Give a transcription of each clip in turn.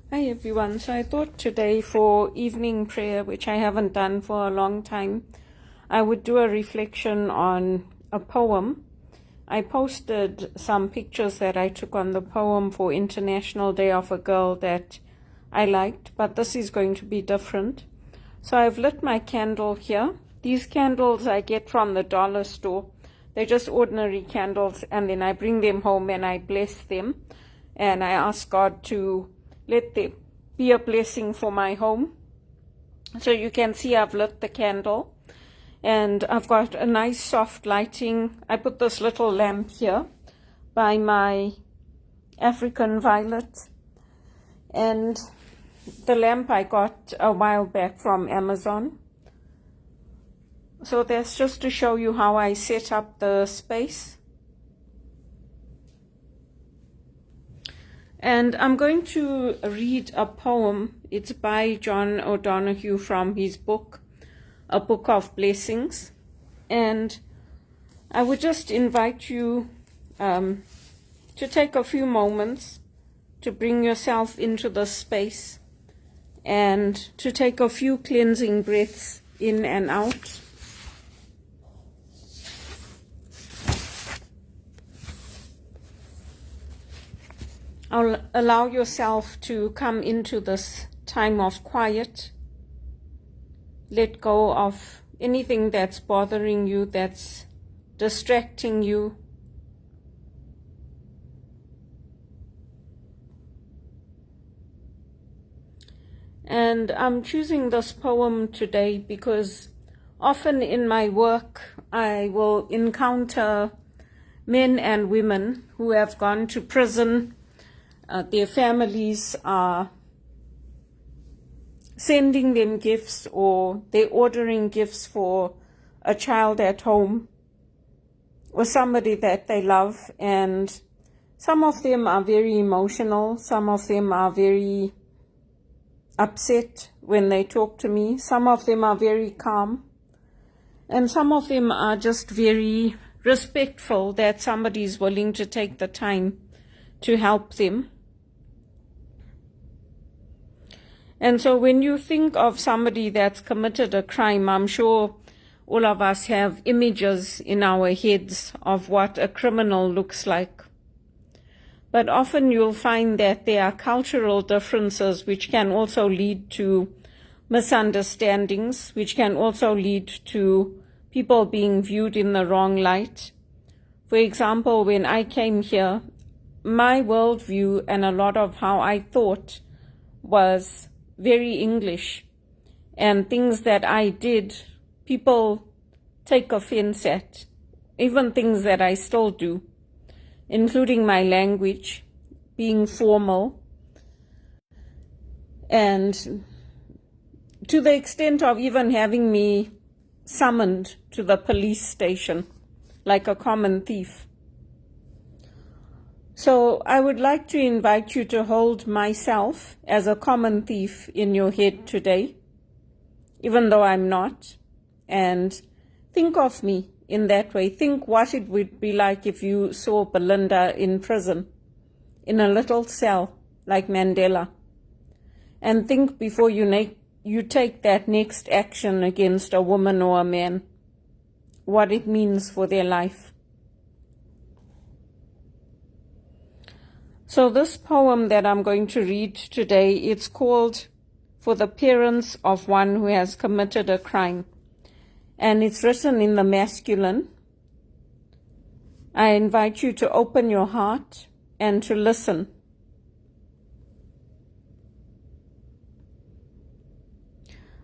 Hi everyone. So I thought today for evening prayer, which I haven't done for a long time, I would do a reflection on a poem. I posted some pictures that I took on the poem for International Day of a Girl that I liked, but this is going to be different. So I've lit my candle here. These candles I get from the dollar store. They're just ordinary candles, and then I bring them home and I bless them, and I ask God to let them be a blessing for my home. So you can see I've lit the candle, and I've got a nice soft lighting. I put this little lamp here by my African violet, and the lamp I got a while back from Amazon. So that's just to show you how I set up the space. And I'm going to read a poem. It's by John O'Donoghue from his book, A Book of Blessings. And I would just invite you to take a few moments to bring yourself into the space and to take a few cleansing breaths in and out. Allow yourself to come into this time of quiet. Let go of anything that's bothering you, that's distracting you. And I'm choosing this poem today because often in my work I will encounter men and women who have gone to prison. Their families are sending them gifts, or they're ordering gifts for a child at home or somebody that they love. And some of them are very emotional. Some of them are very upset when they talk to me. Some of them are very calm. And some of them are just very respectful that somebody is willing to take the time to help them. And so when you think of somebody that's committed a crime, I'm sure all of us have images in our heads of what a criminal looks like. But often you'll find that there are cultural differences which can also lead to misunderstandings, which can also lead to people being viewed in the wrong light. For example, when I came here, my worldview and a lot of how I thought was very English, and things that I did, people take offense at, even things that I still do, including my language, being formal, and to the extent of even having me summoned to the police station like a common thief. So I would like to invite you to hold myself as a common thief in your head today, even though I'm not, and think of me in that way. Think what it would be like if you saw Belinda in prison, in a little cell like Mandela, and think before you take that next action against a woman or a man, what it means for their life. So this poem that I'm going to read today, it's called For the Parents of One Who Has Committed a Crime, and it's written in the masculine. I invite you to open your heart and to listen.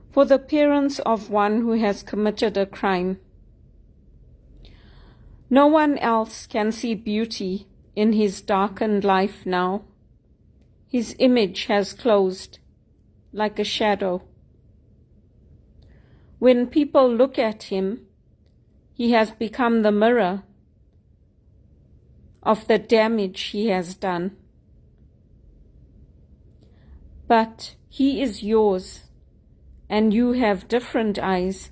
For the parents of one who has committed a crime. No one else can see beauty in his darkened life now. His image has closed like a shadow. When people look at him, he has become the mirror of the damage he has done. But he is yours, and you have different eyes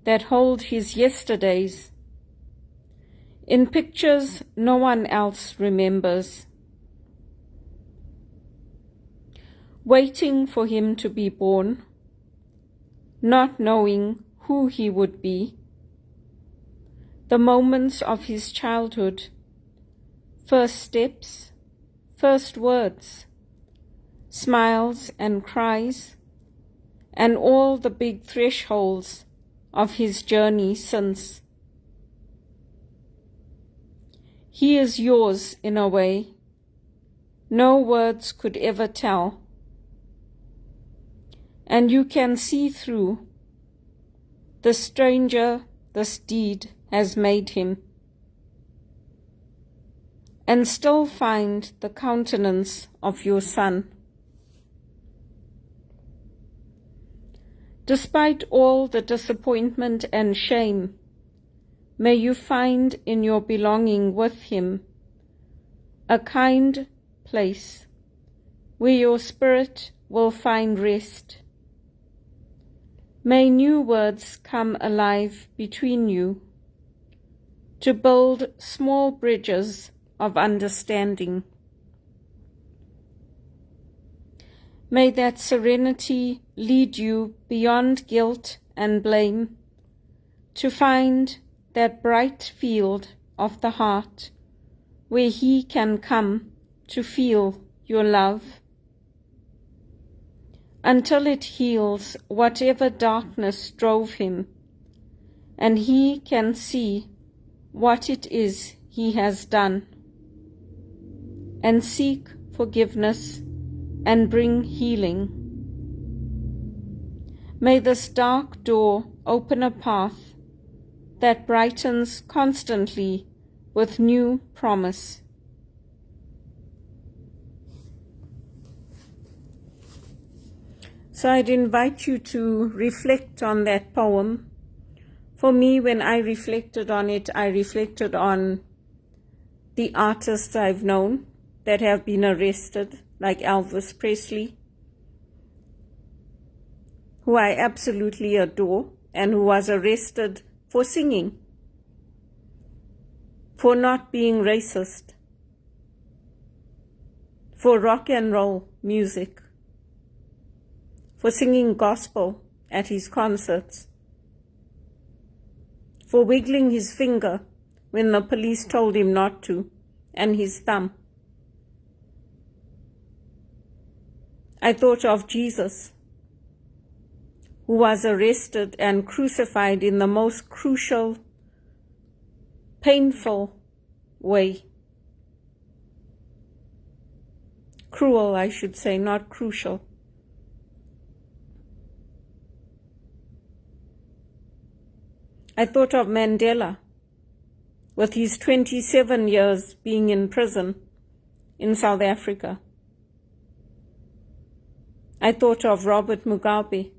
that hold his yesterdays. In pictures no one else remembers. waiting for him to be born, not knowing who he would be, the moments of his childhood, first steps, first words, smiles and cries, and all the big thresholds of his journey since. He is yours in a way no words could ever tell, and you can see through the stranger this deed has made him, and still find the countenance of your son. Despite all the disappointment and shame, may you find in your belonging with him a kind place where your spirit will find rest. May new words come alive between you to build small bridges of understanding. May that serenity lead you beyond guilt and blame to find that bright field of the heart where he can come to feel your love, until it heals whatever darkness drove him, and he can see what it is he has done, and seek forgiveness and bring healing. May this dark door open a path that brightens constantly with new promise. So I'd invite you to reflect on that poem. For me, when I reflected on it, I reflected on the artists I've known that have been arrested, like ELVIS Presley, who I absolutely adore, and who was arrested for singing, for not being racist, for rock and roll music, for singing gospel at his concerts, for wiggling his finger when the police told him not to, and his thumb. I thought of Jesus, who was arrested and crucified in the most crucial, painful way. Cruel, I should say, not crucial. I thought of Mandela, with his 27 years being in prison in South Africa. I thought of Robert Mugabe.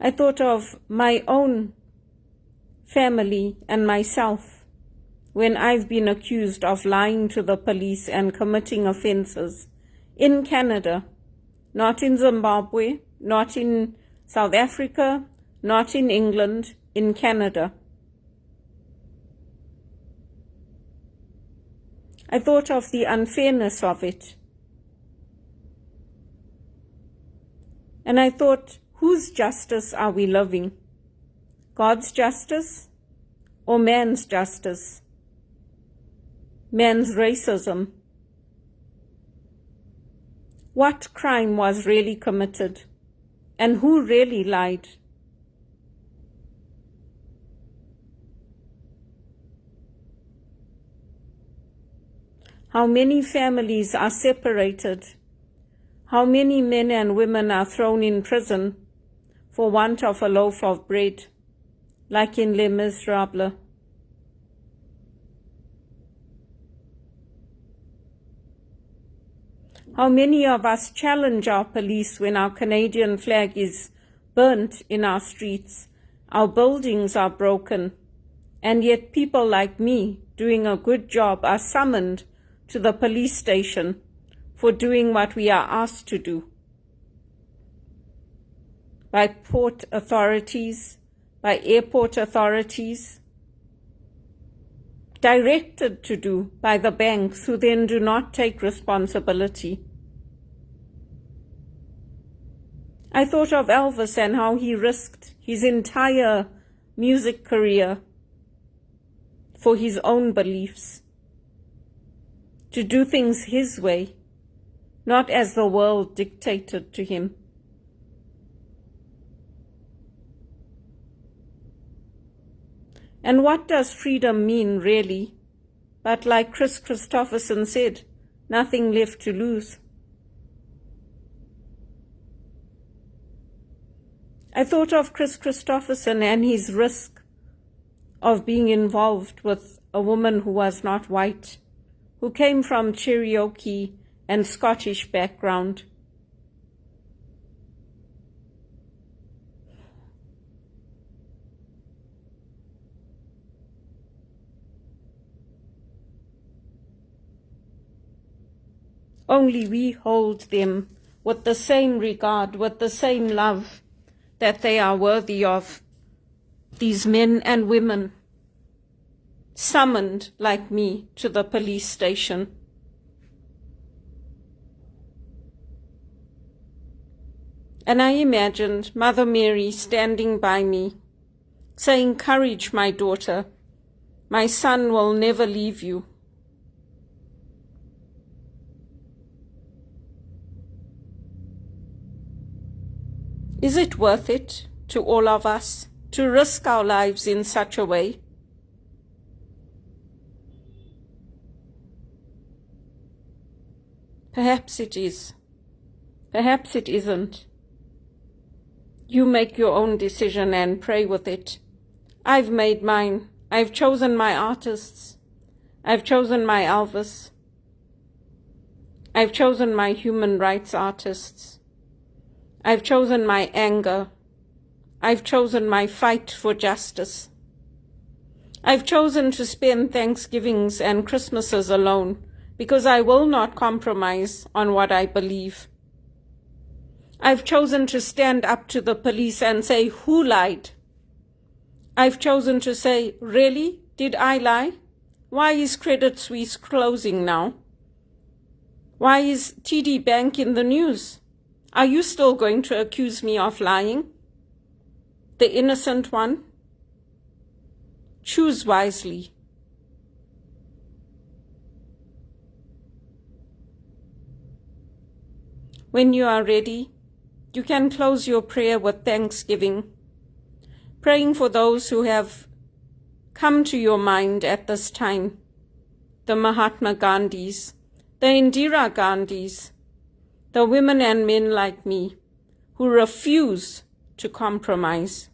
I thought of my own family and myself when I've been accused of lying to the police and committing offenses in Canada, not in Zimbabwe, not in South Africa, not in England, in Canada. I thought of the unfairness of it. And I thought, whose justice are we living? God's justice or man's justice? Man's racism? What crime was really committed? And who really lied? How many families are separated? How many men and women are thrown in prison for want of a loaf of bread, like in Les Miserables? How many of us challenge our police when our Canadian flag is burnt in our streets, our buildings are broken, and yet people like me, doing a good job, are summoned to the police station for doing what we are asked to do by port authorities, by airport authorities, directed to do by the banks, who then do not take responsibility. I thought of Elvis and how he risked his entire music career for his own beliefs, to do things his way, not as the world dictated to him. And what does freedom mean, really? But like Chris Christopherson said, nothing left to lose. I thought of Chris Christopherson and his risk of being involved with a woman who was not white, who came from Cherokee and Scottish background. Only we hold them with the same regard, with the same love that they are worthy of, these men and women summoned like me to the police station. And I imagined Mother Mary standing by me, saying, "Courage, my daughter, my son will never leave you." Is it worth it to all of us to risk our lives in such a way? Perhaps it is. Perhaps it isn't. You make your own decision and pray with it. I've made mine. I've chosen my artists. I've chosen my Elvis. I've chosen my human rights artists. I've chosen my anger. I've chosen my fight for justice. I've chosen to spend Thanksgivings and Christmases alone because I will not compromise on what I believe. I've chosen to stand up to the police and say, "Who lied?" I've chosen to say, "Really? Did I lie? Why is Credit Suisse closing now? Why is TD Bank in the news? Are you still going to accuse me of lying? The innocent one? Choose wisely." When you are ready, you can close your prayer with thanksgiving, praying for those who have come to your mind at this time, the Mahatma Gandhis, the Indira Ghandis, the women and men like me who refuse to compromise.